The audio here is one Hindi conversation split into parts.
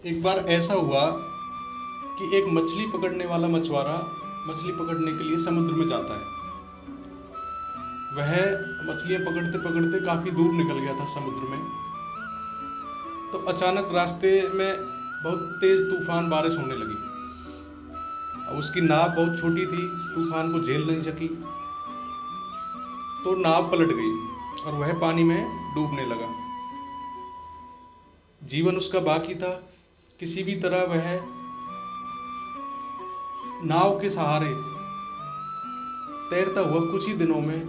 एक बार ऐसा हुआ कि एक मछली पकड़ने वाला मछुआरा मछली पकड़ने के लिए समुद्र में जाता है। वह मछलियां पकड़ते पकड़ते काफी दूर निकल गया था समुद्र में। तो अचानक रास्ते में बहुत तेज तूफान बारिश होने लगी। अब उसकी नाव बहुत छोटी थी, तूफान को झेल नहीं सकी, तो नाव पलट गई और वह पानी में डूबने लगा। जीवन उसका बाकी था। किसी भी तरह वह नाव के सहारे तैरता हुआ कुछ ही दिनों में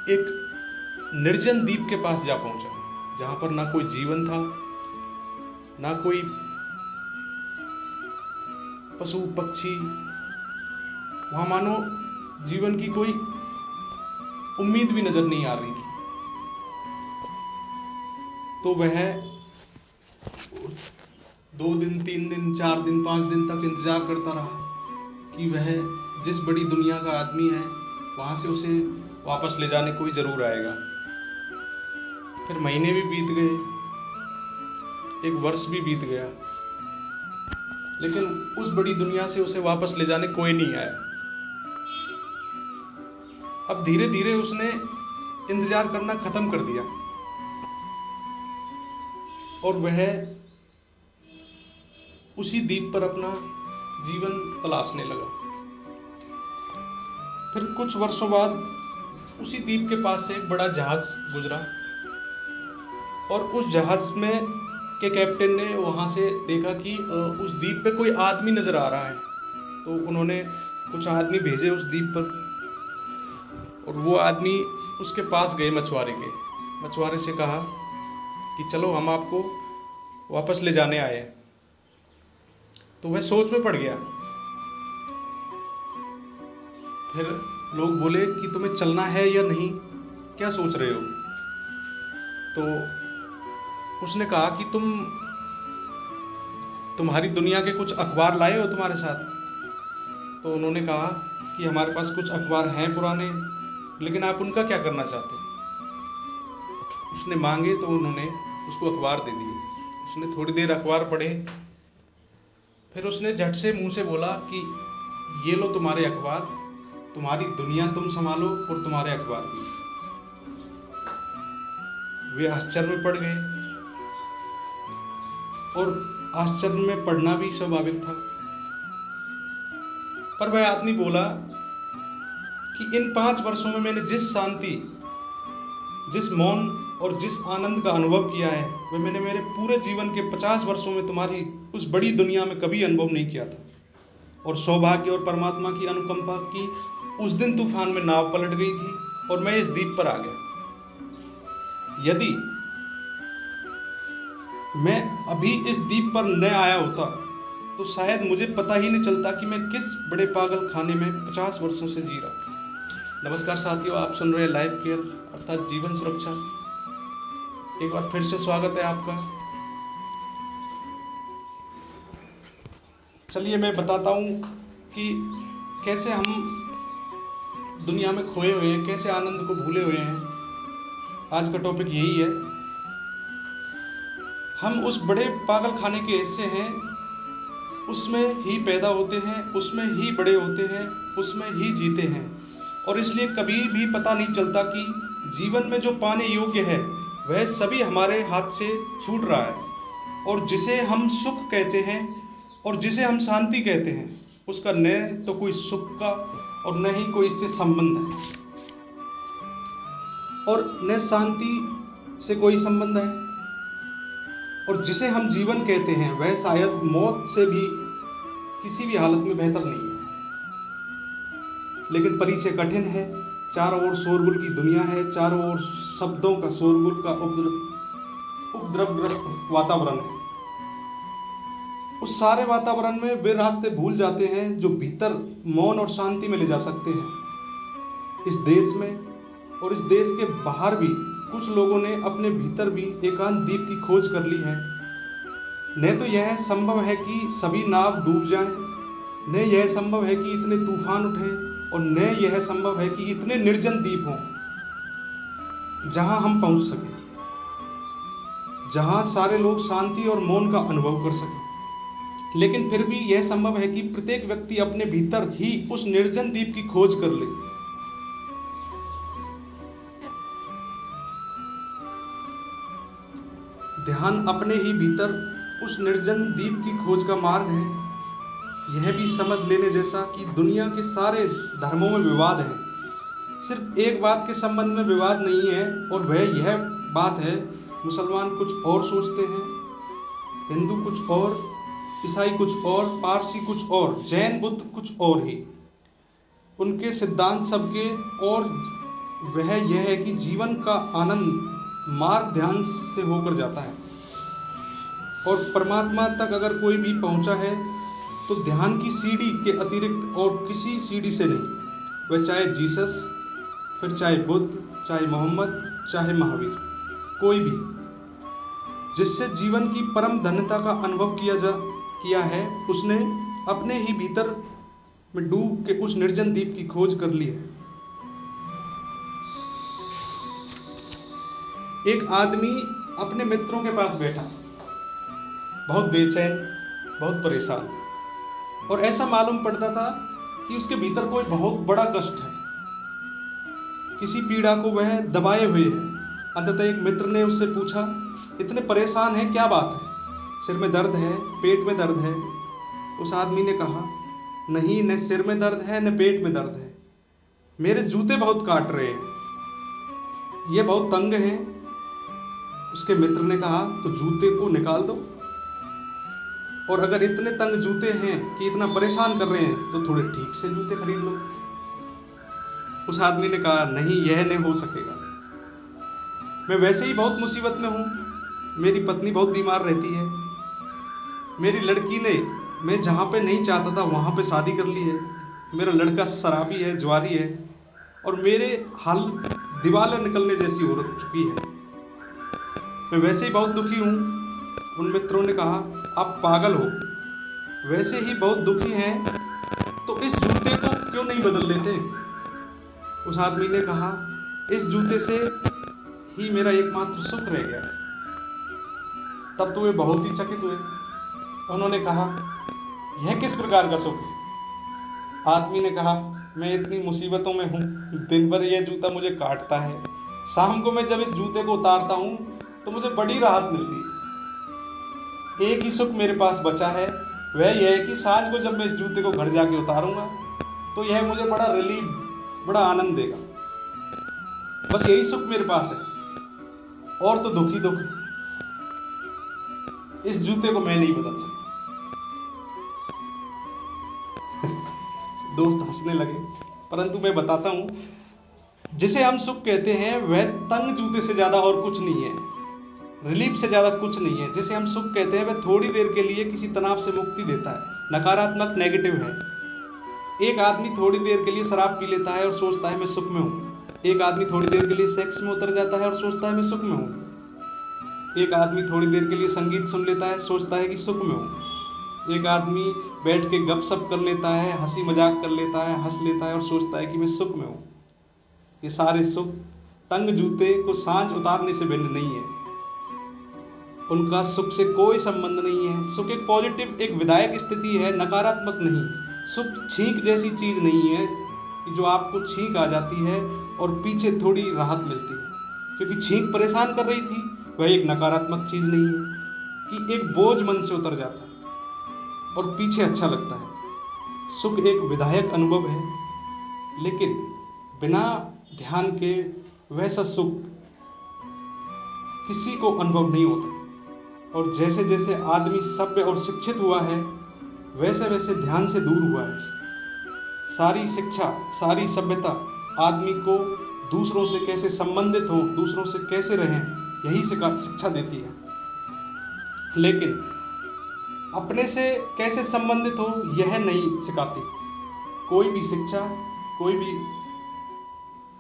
एक निर्जन द्वीप के पास जा पहुंचा, जहां पर ना कोई जीवन था, ना कोई पशु पक्षी। वहां मानो जीवन की कोई उम्मीद भी नजर नहीं आ रही थी। तो वह 2 दिन 3 दिन 4 दिन 5 दिन तक इंतजार करता रहा कि वह जिस बड़ी दुनिया का आदमी है वहां से उसे वापस ले जाने कोई जरूर आएगा। फिर महीने भी बीत गए, एक वर्ष भी बीत गया, लेकिन उस बड़ी दुनिया से उसे वापस ले जाने कोई नहीं आया। अब धीरे धीरे उसने इंतजार करना खत्म कर दिया और वह उसी द्वीप पर अपना जीवन तलाशने लगा। फिर कुछ वर्षों बाद उसी द्वीप के पास से एक बड़ा जहाज गुजरा और उस जहाज में के कैप्टन ने वहां से देखा कि उस द्वीप पे कोई आदमी नजर आ रहा है। तो उन्होंने कुछ आदमी भेजे उस द्वीप पर और वो आदमी उसके पास गए मछुआरे से कहा कि चलो हम आपको वापस ले जाने आए हैं। तो वह सोच में पड़ गया। फिर लोग बोले कि तुम्हें चलना है या नहीं, क्या सोच रहे हो? तो उसने कहा कि तुम्हारी दुनिया के कुछ अखबार लाए हो तुम्हारे साथ? तो उन्होंने कहा कि हमारे पास कुछ अखबार हैं पुराने, लेकिन आप उनका क्या करना चाहते? उसने मांगे तो उन्होंने उसको अखबार दे दिए। उसने थोड़ी देर अखबार पढ़े, फिर उसने झट से मुंह से बोला कि ये लो तुम्हारे अखबार, तुम्हारी दुनिया तुम संभालो और तुम्हारे अखबार भी। वे आश्चर्य में पड़ गए और आश्चर्य में पड़ना भी स्वाभाविक था। पर वह आदमी बोला कि इन 5 वर्षों में मैंने जिस शांति, जिस मौन और जिस आनंद का अनुभव किया है वह मैंने मेरे पूरे जीवन के 50 वर्षों में तुम्हारी उस बड़ी दुनिया में कभी अनुभव नहीं किया था। और सौभाग्य और परमात्मा की अनुकंपा की उस दिन तूफान में नाव पलट गई थी और मैं इस द्वीप पर आ गया। यदि मैं अभी इस द्वीप पर न आया होता तो शायद मुझे पता ही नहीं चलता कि मैं किस बड़े पागल खाने में 50 वर्षों से जी रहा। नमस्कार साथियों, आप सुन रहे हैं लाइफ केयर अर्थात जीवन सुरक्षा। एक बार फिर से स्वागत है आपका। चलिए मैं बताता हूँ कि कैसे हम दुनिया में खोए हुए हैं, कैसे आनंद को भूले हुए हैं। आज का टॉपिक यही है। हम उस बड़े पागल खाने के हिस्से हैं, उसमें ही पैदा होते हैं, उसमें ही बड़े होते हैं, उसमें ही जीते हैं और इसलिए कभी भी पता नहीं चलता कि जीवन में जो पाने योग्य है वह सभी हमारे हाथ से छूट रहा है। और जिसे हम सुख कहते हैं और जिसे हम शांति कहते हैं उसका न तो कोई सुख का और न ही कोई इससे संबंध है और न शांति से कोई संबंध है। और जिसे हम जीवन कहते हैं वह शायद मौत से भी किसी भी हालत में बेहतर नहीं है। लेकिन परिचय कठिन है। चारों ओर शोरगुल की दुनिया है, चारों ओर शब्दों का शोरगुल का उपद्रवग्रस्त वातावरण है। उस सारे वातावरण में वे रास्ते भूल जाते हैं जो भीतर मौन और शांति में ले जा सकते हैं। इस देश में और इस देश के बाहर भी कुछ लोगों ने अपने भीतर भी एकांत द्वीप की खोज कर ली है। न तो यह संभव है कि सभी नाव डूब जाएं, न यह संभव है कि इतने तूफान उठें और न यह संभव है कि इतने निर्जन द्वीप हों जहां हम पहुंच सकें, जहाँ सारे लोग शांति और मौन का अनुभव कर सकें। लेकिन फिर भी यह संभव है कि प्रत्येक व्यक्ति अपने भीतर ही उस निर्जन द्वीप की खोज कर ले। ध्यान अपने ही भीतर उस निर्जन द्वीप की खोज का मार्ग है। यह भी समझ लेने जैसा कि दुनिया के सारे धर्मों में विवाद है, सिर्फ एक बात के संबंध में विवाद नहीं है, और वह यह बात है, मुसलमान कुछ और सोचते हैं, हिंदू कुछ और, ईसाई कुछ और, पारसी कुछ और, जैन बुद्ध कुछ और ही। उनके सिद्धांत सबके, और वह यह है कि जीवन का आनंद मार्ग ध्यान से होकर जाता है, और परमात्मा तक अगर कोई भी पहुंचा है तो ध्यान की सीढ़ी के अतिरिक्त और किसी सीढ़ी से नहीं। वह चाहे जीसस, फिर चाहे बुद्ध, चाहे मोहम्मद, चाहे महावीर, कोई भी जिससे जीवन की परम धन्यता का अनुभव किया है, उसने अपने ही भीतर में डूब के उस निर्जन द्वीप की खोज कर ली है। एक आदमी अपने मित्रों के पास बैठा, बहुत बेचैन, बहुत परेशान, और ऐसा मालूम पड़ता था कि उसके भीतर कोई बहुत बड़ा कष्ट है, किसी पीड़ा को वह दबाए हुए है। अंततः एक मित्र ने उससे पूछा, इतने परेशान है, क्या बात है? सिर में दर्द है, पेट में दर्द है? उस आदमी ने कहा, नहीं, न सिर में दर्द है न पेट में दर्द है, मेरे जूते बहुत काट रहे हैं, ये बहुत तंग हैं। उसके मित्र ने कहा, तो जूते को निकाल दो, और अगर इतने तंग जूते हैं कि इतना परेशान कर रहे हैं तो थोड़े ठीक से जूते खरीद लो। उस आदमी ने कहा, नहीं, यह नहीं हो सकेगा, मैं वैसे ही बहुत मुसीबत में हूँ, मेरी पत्नी बहुत बीमार रहती है, मेरी लड़की ने मैं जहाँ पे नहीं चाहता था वहाँ पे शादी कर ली है, मेरा लड़का शराबी है, जुआरी है, और मेरे हाल दीवालें निकलने जैसी हो चुकी है, मैं वैसे ही बहुत दुखी हूँ। उन मित्रों ने कहा, आप पागल हो, वैसे ही बहुत दुखी हैं तो इस जूते को क्यों नहीं बदल लेते? उस आदमी ने कहा, इस जूते से ही मेरा एकमात्र सुख रह गया है। तब तो वे बहुत ही चकित हुए। उन्होंने कहा, यह किस प्रकार का सुख है? आदमी ने कहा, मैं इतनी मुसीबतों में हूँ, दिन भर यह जूता मुझे काटता है, शाम को मैं जब इस जूते को उतारता हूँ तो मुझे बड़ी राहत मिलती है। एक ही सुख मेरे पास बचा है, वह यह है कि सांझ को जब मैं इस जूते को घर जाके उतारूंगा तो यह मुझे बड़ा रिलीफ, बड़ा आनंद देगा। बस यही सुख मेरे पास है, और तो दुखी दुख, इस जूते को मैं नहीं बदल सकता। दोस्त हंसने लगे, परंतु मैं बताता हूं, जिसे हम सुख कहते हैं वह तंग जूते से ज्यादा और कुछ नहीं है, रिलीफ से ज्यादा कुछ नहीं है। जिसे हम सुख कहते हैं वह थोड़ी देर के लिए किसी तनाव से मुक्ति देता है, नकारात्मक, नेगेटिव है। एक आदमी थोड़ी देर के लिए शराब पी लेता है और सोचता है मैं सुख में हूँ। एक आदमी थोड़ी देर के लिए सेक्स में उतर जाता है और सोचता है मैं सुख में हूँ। एक आदमी थोड़ी देर के लिए संगीत सुन लेता है, सोचता है कि सुख में हूँ। एक आदमी बैठ के गपशप कर लेता है, हंसी मजाक कर लेता है, हंस लेता है और सोचता है कि मैं सुख में हूँ। ये सारे सुख तंग जूते को सांझ उतारने से भिन्न नहीं है, उनका सुख से कोई संबंध नहीं है। सुख एक पॉजिटिव, एक विधायक स्थिति है, नकारात्मक नहीं। सुख छींक जैसी चीज नहीं है कि जो आपको छींक आ जाती है और पीछे थोड़ी राहत मिलती है। क्योंकि छींक परेशान कर रही थी, वह एक नकारात्मक चीज नहीं है कि एक बोझ मन से उतर जाता है और पीछे अच्छा लगता है। सुख एक विधायक अनुभव है, लेकिन बिना ध्यान के वैसा सुख किसी को अनुभव नहीं होता। और जैसे जैसे आदमी सभ्य और शिक्षित हुआ है, वैसे वैसे ध्यान से दूर हुआ है। सारी शिक्षा, सारी सभ्यता आदमी को दूसरों से कैसे संबंधित हो, दूसरों से कैसे रहें, यही शिक्षा देती है। लेकिन अपने से कैसे संबंधित हो, यह नहीं सिखाती। कोई भी शिक्षा, कोई भी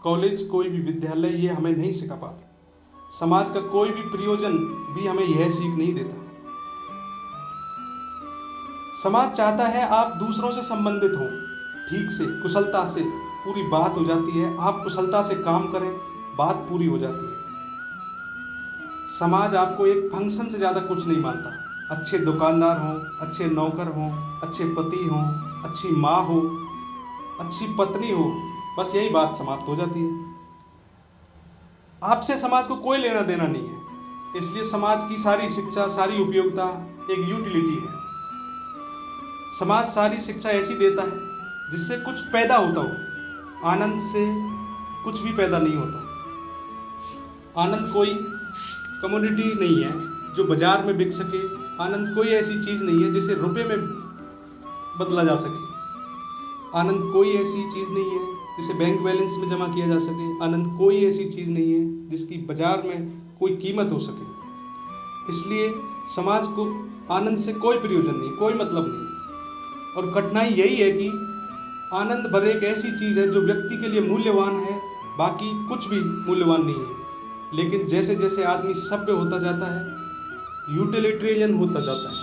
कॉलेज, कोई भी विद्यालय ये हमें नहीं सिखा पाता। समाज का कोई भी प्रयोजन भी हमें यह सीख नहीं देता। समाज चाहता है आप दूसरों से संबंधित हो, ठीक से, कुशलता से, पूरी बात हो जाती है। आप कुशलता से काम करें, बात पूरी हो जाती है। समाज आपको एक फंक्शन से ज़्यादा कुछ नहीं मानता। अच्छे दुकानदार हों, अच्छे नौकर हों, अच्छे पति हों, अच्छी माँ हो, अच्छी पत्नी हो, बस यही बात समाप्त हो जाती है। आपसे समाज को कोई लेना देना नहीं है। इसलिए समाज की सारी शिक्षा, सारी उपयोगिता एक यूटिलिटी है। समाज सारी शिक्षा ऐसी देता है जिससे कुछ पैदा होता हो। आनंद से कुछ भी पैदा नहीं होता। आनंद कोई कमोडिटी नहीं है जो बाजार में बिक सके। आनंद कोई ऐसी चीज़ नहीं है जिसे रुपए में बदला जा सके। आनंद कोई ऐसी चीज़ नहीं है जिसे बैंक बैलेंस में जमा किया जा सके। आनंद कोई ऐसी चीज़ नहीं है जिसकी बाजार में कोई कीमत हो सके। इसलिए समाज को आनंद से कोई प्रयोजन नहीं, कोई मतलब नहीं। और कठिनाई यही है कि आनंद भर एक ऐसी चीज़ है जो व्यक्ति के लिए मूल्यवान है, बाकी कुछ भी मूल्यवान नहीं है। लेकिन जैसे जैसे आदमी सभ्य होता जाता है, यूटिलिटेरियन होता जाता है,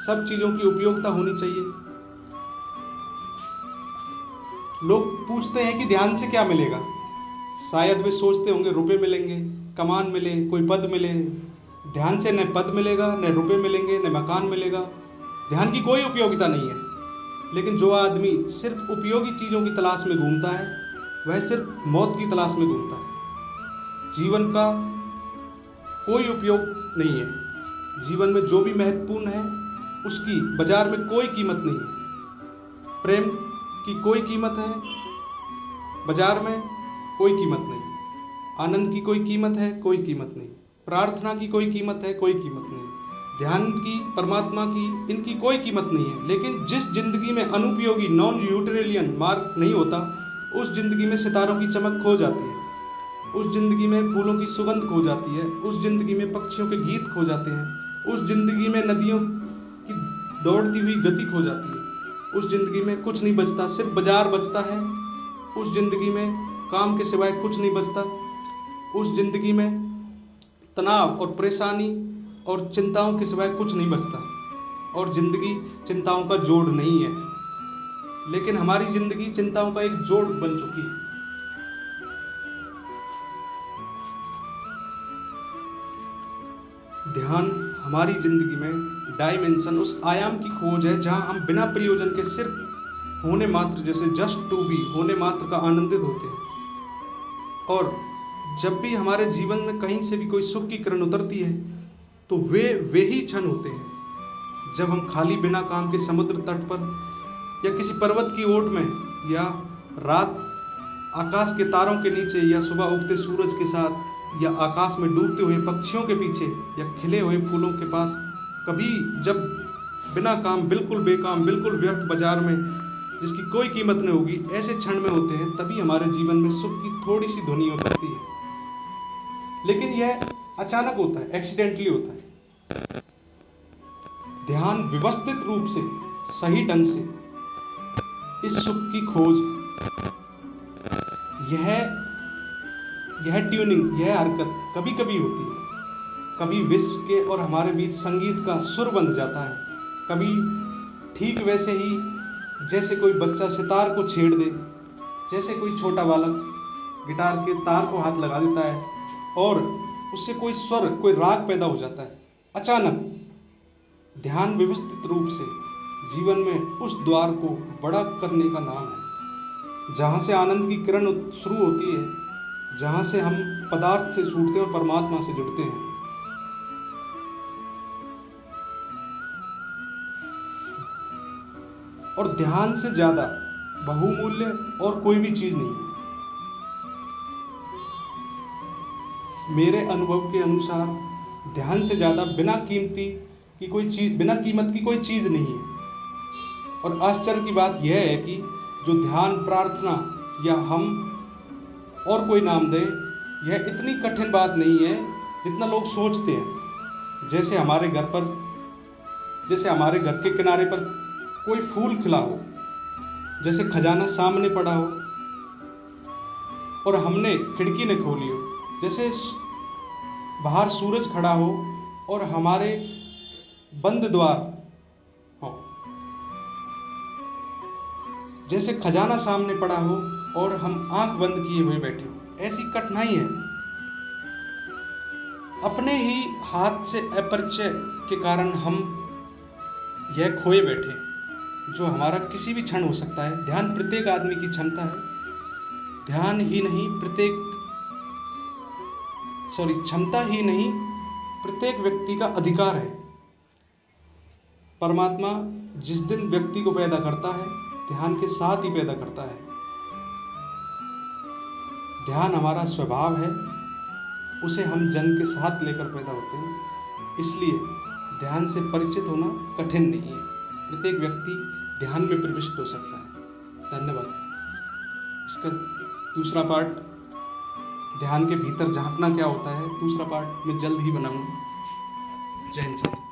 सब चीज़ों की उपयोगिता होनी चाहिए। लोग पूछते हैं कि ध्यान से क्या मिलेगा। शायद वे सोचते होंगे रुपए मिलेंगे, कमान मिले, कोई पद मिले। ध्यान से न पद मिलेगा, न रुपए मिलेंगे, न मकान मिलेगा। ध्यान की कोई उपयोगिता नहीं है। लेकिन जो आदमी सिर्फ उपयोगी चीज़ों की तलाश में घूमता है, वह सिर्फ मौत की तलाश में घूमता है। जीवन का कोई उपयोग नहीं है। जीवन में जो भी महत्वपूर्ण है उसकी बाजार में कोई कीमत नहीं है। प्रेम की कोई कीमत है, बाजार में कोई कीमत नहीं। आनंद की कोई कीमत है, कोई कीमत नहीं। प्रार्थना की कोई कीमत है, कोई कीमत नहीं। ध्यान की, परमात्मा की, इनकी कोई कीमत नहीं है। लेकिन जिस जिंदगी में अनुपयोगी, नॉन यूटिलिटेरियन मार्ग नहीं होता, उस जिंदगी में सितारों की चमक खो जाती है। उस जिंदगी में फूलों की सुगंध खो जाती है। उस जिंदगी में पक्षियों के गीत खो जाते हैं। उस जिंदगी में नदियों की दौड़ती हुई गति खो जाती है। उस जिंदगी में कुछ नहीं बचता, सिर्फ बाजार बचता है। उस जिंदगी में काम के सिवाय कुछ नहीं बचता। उस जिंदगी में तनाव और परेशानी और चिंताओं के सिवाय कुछ नहीं बचता। और जिंदगी चिंताओं का जोड़ नहीं है, लेकिन हमारी जिंदगी चिंताओं का एक जोड़ बन चुकी है। ध्यान हमारी जिंदगी में डायमेंशन, उस आयाम की खोज है जहां हम बिना प्रयोजन के सिर्फ होने मात्र, जैसे जस्ट टू बी, होने मात्र का आनंदित होते हैं। और जब भी हमारे जीवन में कहीं से भी कोई सुख की किरण उतरती है तो वे ही क्षण होते हैं जब हम खाली बिना काम के समुद्र तट पर या किसी पर्वत की ओट में या रात आकाश के तारों के नीचे या सुबह उगते सूरज के साथ या आकाश में डूबते हुए पक्षियों के पीछे या खिले हुए फूलों के पास, कभी जब बिना काम, बिल्कुल बेकाम, बिल्कुल व्यर्थ बाजार में जिसकी कोई कीमत नहीं होगी, ऐसे क्षण में होते हैं, तभी हमारे जीवन में सुख की थोड़ी सी ध्वनि उतरती है। लेकिन यह अचानक होता है, एक्सीडेंटली होता है। ध्यान व्यवस्थित रूप से, सही ढंग से इस सुख की खोज, यह ट्यूनिंग, यह हरकत कभी कभी होती है। कभी विश्व के और हमारे बीच संगीत का सुर बंध जाता है। कभी ठीक वैसे ही जैसे कोई बच्चा सितार को छेड़ दे, जैसे कोई छोटा बालक गिटार के तार को हाथ लगा देता है और उससे कोई स्वर, कोई राग पैदा हो जाता है अचानक। ध्यान व्यवस्थित रूप से जीवन में उस द्वार को बड़ा करने का नाम है जहाँ से आनंद की किरण शुरू होती है, जहाँ से हम पदार्थ से छूटते हैं और परमात्मा से जुड़ते हैं। और ध्यान से ज्यादा बहुमूल्य और कोई भी चीज नहीं है। मेरे अनुभव के अनुसार ध्यान से ज्यादा बिना कीमत की कोई चीज नहीं है। और आश्चर्य की बात यह है कि जो ध्यान, प्रार्थना या हम और कोई नाम दें, यह इतनी कठिन बात नहीं है जितना लोग सोचते हैं। जैसे हमारे घर के किनारे पर कोई फूल खिला हो, जैसे खजाना सामने पड़ा हो और हमने खिड़की न खोली हो, जैसे बाहर सूरज खड़ा हो और हमारे बंद द्वार हो, जैसे खजाना सामने पड़ा हो और हम आंख बंद किए हुए बैठे हो। ऐसी कठिनाई है। अपने ही हाथ से अपरिचय के कारण हम यह खोए बैठे, जो हमारा किसी भी क्षण हो सकता है। ध्यान प्रत्येक आदमी की क्षमता है, ध्यान ही नहीं क्षमता ही नहीं, प्रत्येक व्यक्ति का अधिकार है। परमात्मा जिस दिन व्यक्ति को पैदा करता है, ध्यान के साथ ही पैदा करता है। ध्यान हमारा स्वभाव है, उसे हम जन्म के साथ लेकर पैदा होते हैं, इसलिए ध्यान से परिचित होना कठिन नहीं है। प्रत्येक व्यक्ति ध्यान में प्रविष्ट हो सकता है। धन्यवाद। इसका दूसरा पार्ट, ध्यान के भीतर झांकना क्या होता है, दूसरा पार्ट मैं जल्द ही बनाऊंगा। जय हिंद साथी।